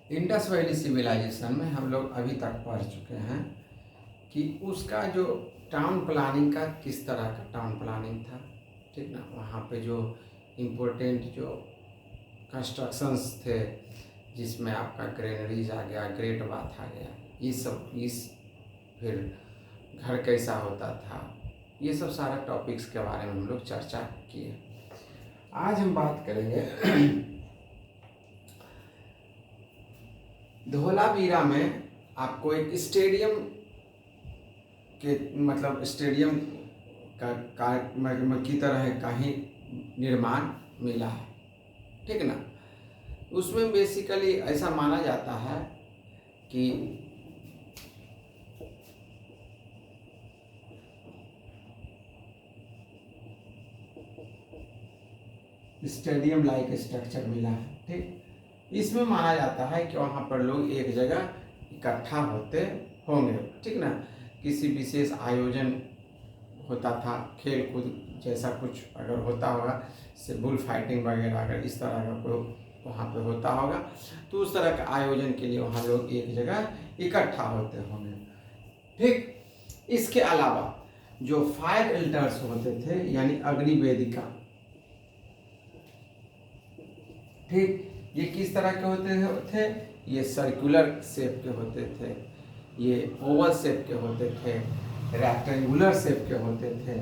Indus valley civilisation में हम लोग अभी तक पढ़ चुके हैं कि उसका जो टाउन प्लानिंग का किस तरह का टाउन प्लानिंग था, ठीक ना। वहाँ पे जो इम्पोर्टेंट जो कंस्ट्रक्शंस थे, जिसमें आपका ग्रेनरीज आ गया, ग्रेट बाथ आ गया, ये सब, इस फिर घर कैसा होता था, ये सब सारा टॉपिक्स के बारे में हम लोग चर्चा किए। आज हम बात करेंगे धोलावीरा में आपको एक स्टेडियम के मतलब स्टेडियम की तरह का ही निर्माण मिला है, ठीक ना। उसमें बेसिकली ऐसा माना जाता है कि स्टेडियम लाइक स्ट्रक्चर मिला है, ठीक। इसमें माना जाता है कि वहाँ पर लोग एक जगह इकट्ठा होते होंगे, ठीक ना। किसी विशेष आयोजन होता था, खेल कूद जैसा कुछ अगर होता होगा, जैसे बुल फाइटिंग वगैरह अगर इस तरह का कोई वहाँ पे होता होगा, तो उस तरह के आयोजन के लिए वहाँ लोग एक जगह इकट्ठा होते होंगे, ठीक। इसके अलावा जो फायर एल्टर्स होते थे, यानी अग्नि वेदिका, ठीक, ये किस तरह के होते थे? ये सर्कुलर शेप के होते थे, ये ओवल शेप के होते थे, रेक्टेंगुलर शेप के होते थे,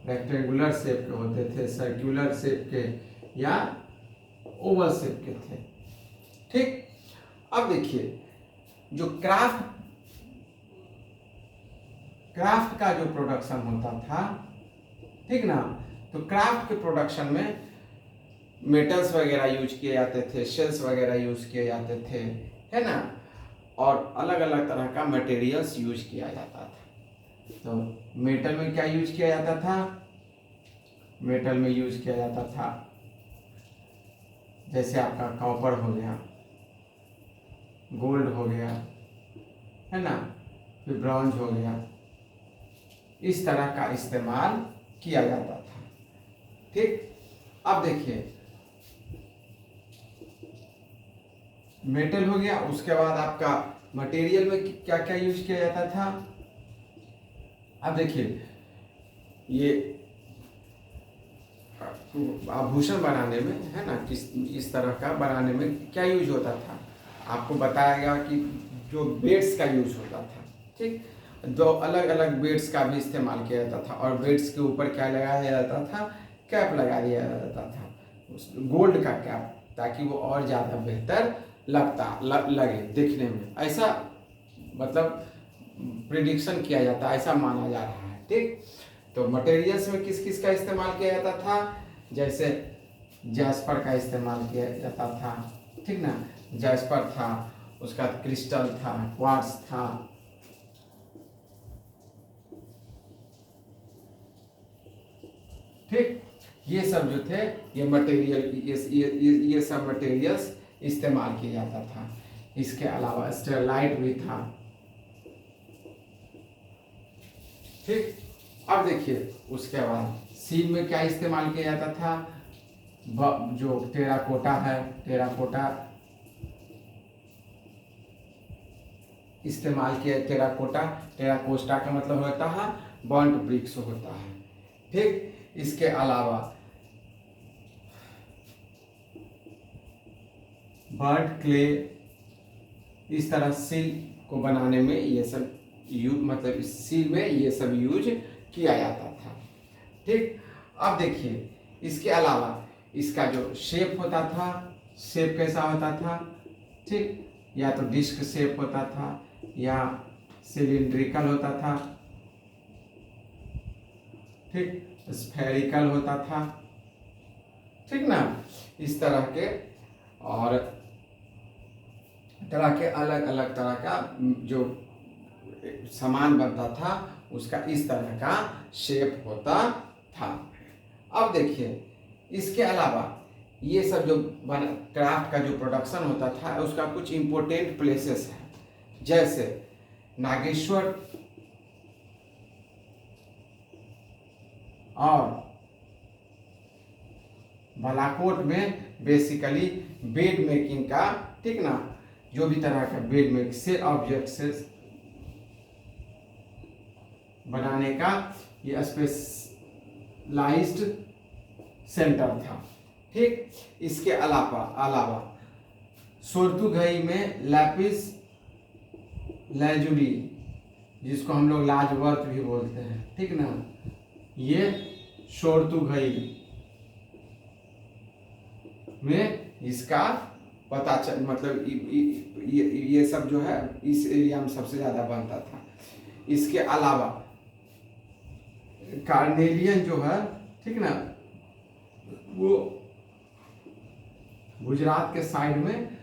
रेक्टेंगुलर शेप के होते थे, सर्कुलर शेप के या ओवल शेप के थे, ठीक। अब देखिए, जो क्राफ्ट का जो प्रोडक्शन होता था, ठीक ना, तो क्राफ्ट के प्रोडक्शन में मेटल्स वगैरह यूज किए जाते थे, शेल्स वगैरह यूज किए जाते थे, है ना, और अलग अलग तरह का मटेरियल्स यूज किया जाता था। तो मेटल में क्या यूज किया जाता था? मेटल में यूज किया जाता था जैसे आपका कॉपर हो गया, गोल्ड हो गया, है ना, फिर ब्रॉन्ज हो गया, इस तरह का इस्तेमाल किया जाता था, ठीक। अब देखिए, मेटल हो गया, उसके बाद आपका मटेरियल में क्या क्या यूज किया जाता था। अब देखिए, ये आभूषण बनाने में, है ना, इस तरह का बनाने में क्या यूज होता था, आपको बताया गया कि जो बेड्स का यूज होता था, ठीक। दो अलग अलग बेड्स का भी इस्तेमाल किया जाता था, और बेड्स के ऊपर क्या लगाया जाता था? कैप लगा दिया जाता था, गोल्ड का कैप, ताकि वो और ज़्यादा बेहतर लगे देखने में, ऐसा मतलब प्रिडिक्शन किया जाता है, ऐसा माना जा रहा है, ठीक। तो मटेरियल्स में किस किस का इस्तेमाल किया जाता था? जैसे जैस्पर का इस्तेमाल किया जाता था, ठीक ना, जैस्पर था, उसका क्रिस्टल था, क्वार्ट्ज था, ठीक। ये सब जो थे, ये मटेरियल, ये सब मटेरियल्स इस्तेमाल किया जाता था। इसके अलावा स्टेरलाइट भी था, ठीक। अब देखिए, उसके बाद सील में क्या इस्तेमाल किया जाता था? जो टेराकोटा है, टेराकोटा इस्तेमाल किया। टेराकोस्टा का मतलब होता है बर्न्ट ब्रिक्स होता है, ठीक। इसके अलावा बर्न्ट क्ले, इस तरह सील को बनाने में ये सब मतलब इस सील में ये सब यूज किया जाता था, ठीक। अब देखिए, इसके अलावा इसका जो शेप होता था, शेप कैसा होता था, ठीक, या तो डिस्क शेप होता था या सिलिंड्रिकल होता था, ठीक, स्फेरिकल होता था, ठीक ना। इस तरह के और तरह के अलग अलग तरह का जो सामान बनता था, उसका इस तरह का शेप होता था। अब देखिए, इसके अलावा ये सब जो क्राफ्ट का जो प्रोडक्शन होता था, उसका कुछ इम्पोर्टेंट प्लेसेस है, जैसे नागेश्वर और बालाकोट में बेसिकली बेड मेकिंग का, ठीक ना, जो भी तरह का बेड मेकिंग से ऑब्जेक्ट से बनाने का ये स्पेशलाइज्ड सेंटर था। ठीक, इसके अलावा सोर्तुगई में लैपिस लैजुली, जिसको हम लोग लाजवर्त भी बोलते हैं, ठीक ना, ये सोर्तुगई में इसका पता चल, मतलब ये सब जो है इस एरिया में सबसे ज्यादा बनता था। इसके अलावा कार्नेलियन जो है, ठीक ना, वो गुजरात के साइड में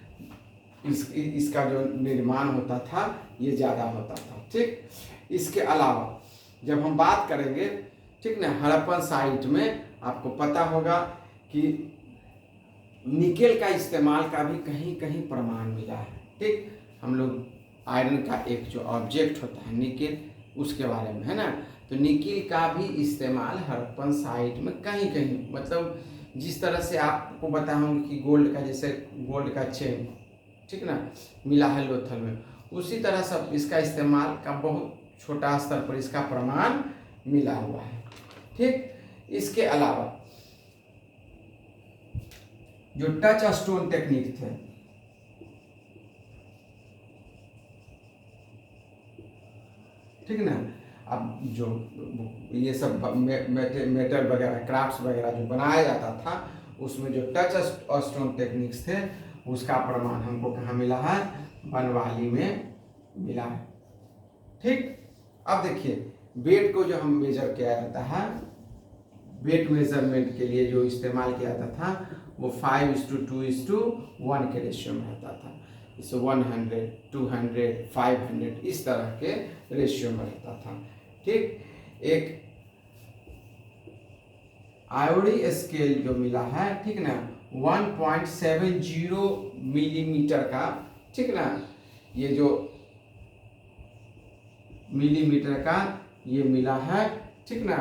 इसका जो निर्माण होता था ये ज़्यादा होता था। ठीक, इसके अलावा जब हम बात करेंगे, ठीक ना, हड़प्पन साइट में आपको पता होगा कि निकेल का इस्तेमाल का भी कहीं कहीं प्रमाण मिला है। ठीक, हम लोग आयरन का एक जो ऑब्जेक्ट होता है निकेल, उसके बारे में है ना, तो निकेल का भी इस्तेमाल हड़प्पन साइट में कहीं कहीं, मतलब जिस तरह से आपको बताऊंगी कि गोल्ड का, जैसे गोल्ड का चेन, ठीक ना, मिला है लोथल में, उसी तरह सब इसका इस्तेमाल का बहुत छोटा स्तर पर इसका प्रमाण मिला हुआ है। ठीक, इसके अलावा जो टच स्टोन टेक्निक थे, ठीक ना, अब जो ये सब मेटल वगैरह क्राफ्ट्स वगैरह जो बनाया जाता था, उसमें जो टच स्टोन टेक्निक्स थे उसका प्रमाण हमको कहाँ मिला है, बनवाली में मिला है। ठीक, अब देखिए वेट को जो हम मेजर किया जाता है, वेट मेजरमेंट के लिए जो इस्तेमाल किया जाता था वो 5:2:1 के रेशियो में रहता था। इसे 100, 200, 500 इस तरह के रेशियो में रहता था। ठीक, एक आयोडी स्केल जो मिला है, ठीक ना, 1.70 मिलीमीटर का, ठीक ना, ये जो मिलीमीटर का ये मिला है, ठीक ना,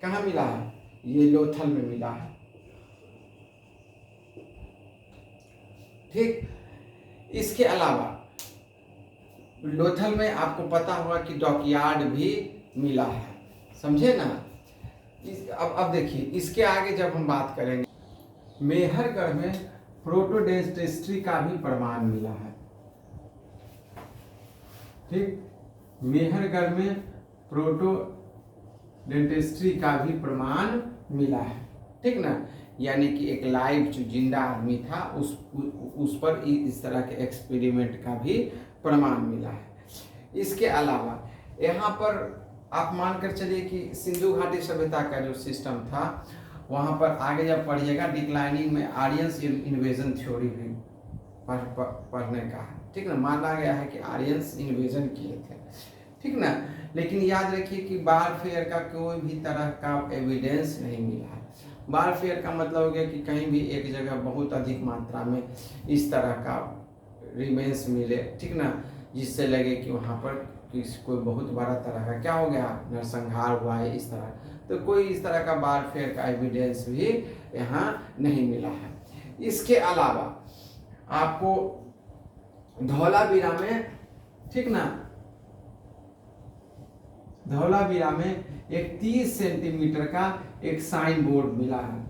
कहाँ मिला है, ये लोथल में मिला है। ठीक, इसके अलावा लोथल में आपको पता होगा कि डॉकयार्ड भी मिला है, समझे ना। अब देखिए इसके आगे जब हम बात करेंगे, मेहरगढ़ में प्रोटोडेंटिस्ट्री का भी प्रमाण मिला है। ठीक, मेहरगढ़ में प्रोटोडेंटिस्ट्री का भी प्रमाण मिला है, ठीक ना, यानी कि एक लाइव जो जिंदा आदमी था उस पर इस तरह के एक्सपेरिमेंट का भी प्रमाण मिला है। इसके अलावा यहाँ पर आप मानकर चलिए कि सिंधु घाटी सभ्यता का जो सिस्टम था, वहाँ पर आगे जब पढ़िएगा डिक्लाइनिंग में आर्यंस इन्वेजन थ्योरी भी पढ़ने का है। ठीक ना, माना गया है कि आर्यंस इन्वेजन किए थे, ठीक ना, लेकिन याद रखिए कि वारफेयर का कोई भी तरह का एविडेंस नहीं मिला है। वारफेयर का मतलब हो गया कि कहीं भी एक जगह बहुत अधिक मात्रा में इस तरह का रिमेन्स मिले, ठीक ना, जिससे लगे कि वहाँ पर कोई बहुत बड़ा तरह का क्या हो गया, नरसंहार हुआ है इस तरह, तो कोई इस तरह का वारफेयर का एविडेंस भी यहाँ नहीं मिला है। इसके अलावा आपको धौलावीरा में, ठीक ना, धौलावीरा में एक 30 सेंटीमीटर का एक साइन बोर्ड मिला है।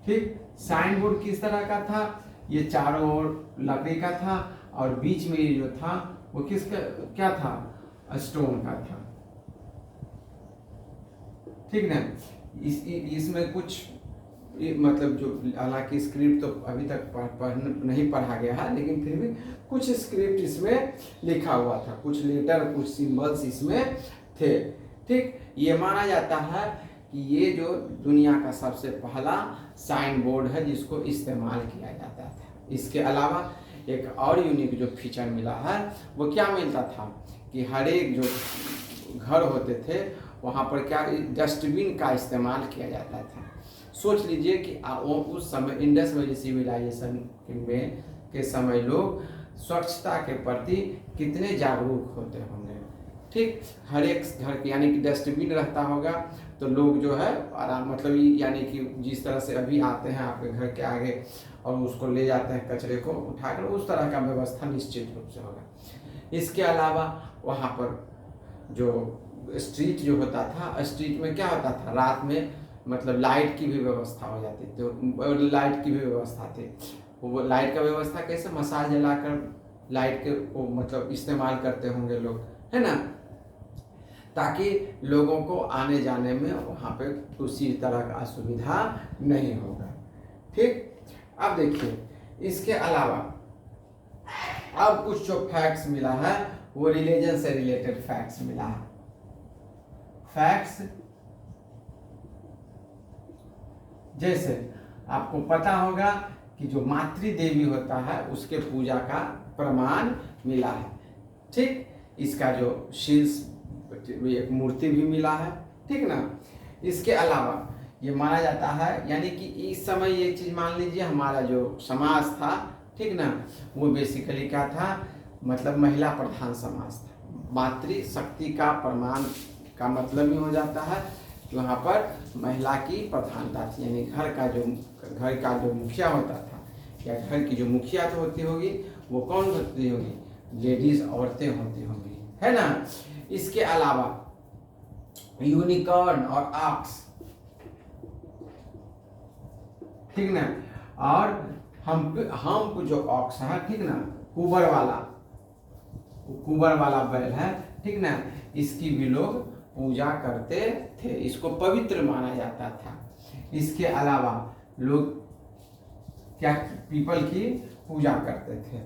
ठीक, साइन बोर्ड किस तरह का था, ये चारों ओर लकड़ी का था और बीच में ये जो था वो किसका क्या था, स्टोन का था। ठीक ना, इसमें कुछ मतलब जो, हालांकि स्क्रिप्ट तो अभी तक नहीं पढ़ा गया है, लेकिन फिर भी कुछ स्क्रिप्ट इसमें लिखा हुआ था, कुछ लेटर, कुछ सिंबल्स इसमें थे। ठीक, ये माना जाता है कि ये जो दुनिया का सबसे पहला साइन बोर्ड है जिसको इस्तेमाल किया जाता था। इसके अलावा एक और यूनिक जो फीचर मिला है वो क्या मिलता था कि हर एक जो घर होते थे वहाँ पर क्या डस्टबिन का इस्तेमाल किया जाता था। सोच लीजिए कि उस समय इंडस वैली सिविलाइजेशन के समय लोग स्वच्छता के प्रति कितने जागरूक होते होंगे। ठीक, हर एक घर के यानी कि डस्टबिन रहता होगा तो लोग जो है आराम मतलब यानी कि जिस तरह से अभी आते हैं आपके घर के आगे और उसको ले जाते हैं कचरे को उठाकर, उस तरह का व्यवस्था निश्चित रूप से होगा। इसके अलावा वहाँ पर जो स्ट्रीट जो होता था, स्ट्रीट में क्या होता था, रात में मतलब लाइट की भी व्यवस्था हो जाती थी, तो लाइट की भी व्यवस्था थी। वो लाइट का व्यवस्था कैसे, मसाल जलाकर लाइट के वो मतलब इस्तेमाल करते होंगे लोग, है ना, ताकि लोगों को आने जाने में वहाँ पे किसी तरह का असुविधा नहीं होगा। ठीक, अब देखिए इसके अलावा अब कुछ जो फैक्ट्स मिला है वो रिलीजन से रिलेटेड फैक्ट्स मिला है। फैक्ट्स जैसे आपको पता होगा कि जो मातृ देवी होता है उसके पूजा का प्रमाण मिला है। ठीक, इसका जो शीर्ष एक मूर्ति भी मिला है, ठीक ना। इसके अलावा ये माना जाता है, यानी कि इस समय एक चीज मान लीजिए, हमारा जो समाज था, ठीक ना, वो बेसिकली क्या था, मतलब महिला प्रधान समाज था। मातृ शक्ति का प्रमाण का मतलब ही हो जाता है कि वहाँ पर महिला की प्रधानता थी, यानी घर का जो मुखिया होता था या घर की जो मुखिया तो होती होगी वो कौन होती होगी, लेडीज औरतें होती होंगी, है ना। इसके अलावा यूनिकॉर्न और ऑक्स, ठीक ना, और हम जो ऑक्स है, ठीक ना, कुबर वाला बैल है, ठीक ना, इसकी भी लोग पूजा करते थे, इसको पवित्र माना जाता था। इसके अलावा लोग क्या पीपल की पूजा करते थे।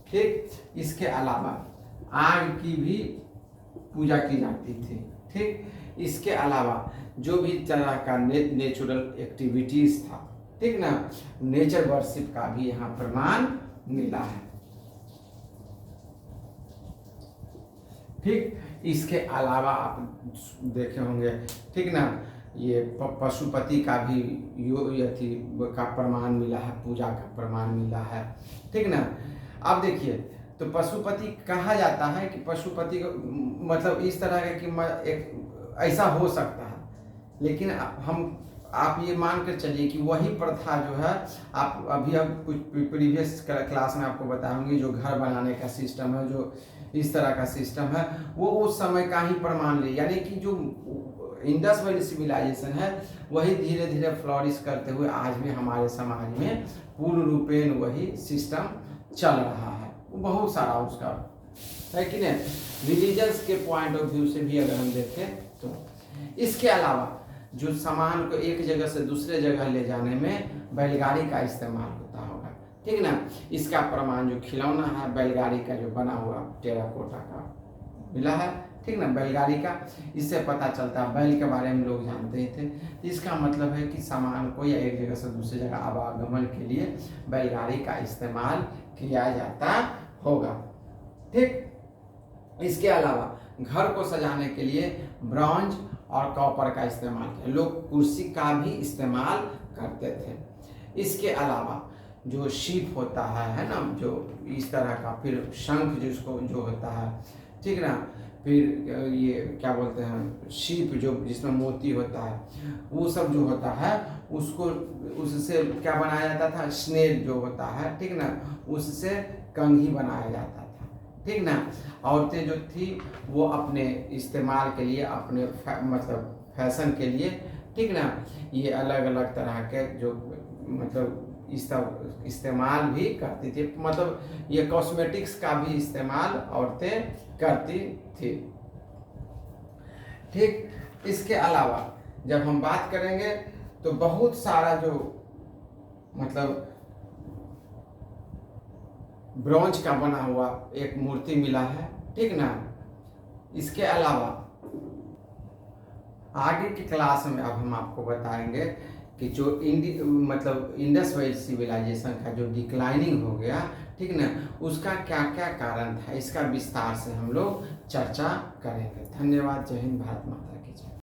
ठीक, इसके अलावा आग की भी पूजा की जाती थी। ठीक, इसके अलावा जो भी तरह का नेचुरल एक्टिविटीज था, ठीक ना, नेचर वर्शिप का भी यहाँ प्रमाण मिला है। ठीक, इसके अलावा आप देखे होंगे, ठीक ना, ये पशुपति का भी का प्रमाण मिला है, पूजा का प्रमाण मिला है, ठीक ना। अब देखिए, तो पशुपति कहा जाता है कि पशुपति को मतलब इस तरह का कि एक ऐसा हो सकता है, लेकिन आप ये मान कर चलिए कि वही प्रथा जो है, आप अभी अब कुछ प्रीवियस क्लास में आपको बताऊंगी, जो घर बनाने का सिस्टम है, जो इस तरह का सिस्टम है, वो उस समय का ही प्रमाण ले, यानी कि जो इंडस वैली सिविलाइजेशन है वही धीरे धीरे फ्लॉरिश करते हुए आज भी हमारे समाज में पूर्ण रूपेण वही सिस्टम चल रहा है। बहुत सारा उसका है कि नहीं, रिलीजन्स के पॉइंट ऑफ व्यू से भी अगर हम देखें तो। इसके अलावा जो सामान को एक जगह से दूसरे जगह ले जाने में बैलगाड़ी का इस्तेमाल होता होगा, ठीक ना। इसका प्रमाण जो खिलौना है बैलगाड़ी का जो बना हुआ टेराकोटा का मिला है, ठीक ना, बैलगाड़ी का। इससे पता चलता है बैल के बारे में लोग जानते थे, इसका मतलब है कि सामान को या एक जगह से दूसरी जगह आवागमन के लिए बैलगाड़ी का इस्तेमाल किया जाता होगा। ठीक, इसके अलावा घर को सजाने के लिए ब्रॉन्ज और कॉपर का इस्तेमाल किया, लोग कुर्सी का भी इस्तेमाल करते थे। इसके अलावा जो शीप होता है ना, जो इस तरह का, फिर शंख जिसको जो होता है, ठीक ना, फिर ये क्या बोलते हैं शीप जो जिसमें मोती होता है, वो सब जो होता है उसको उससे क्या बनाया जाता था, स्नेल जो होता है, ठीक ना, उससे कंघी बनाया जाता था, ठीक ना। औरतें जो थी वो अपने इस्तेमाल के लिए, अपने मतलब फैशन के लिए, ठीक ना, ये अलग अलग तरह के जो मतलब इसका इस्तेमाल भी करती थी, मतलब ये कॉस्मेटिक्स का भी इस्तेमाल औरतें करती थी। ठीक, इसके अलावा जब हम बात करेंगे तो बहुत सारा जो मतलब ब्रॉन्ज का बना हुआ एक मूर्ति मिला है, ठीक ना। इसके अलावा आगे की क्लास में अब हम आपको बताएंगे कि जो मतलब इंडस वैली सिविलाइजेशन का जो डिक्लाइनिंग हो गया, ठीक ना, उसका क्या क्या कारण था, इसका विस्तार से हम लोग चर्चा करेंगे। धन्यवाद। जय हिंद, भारत माता।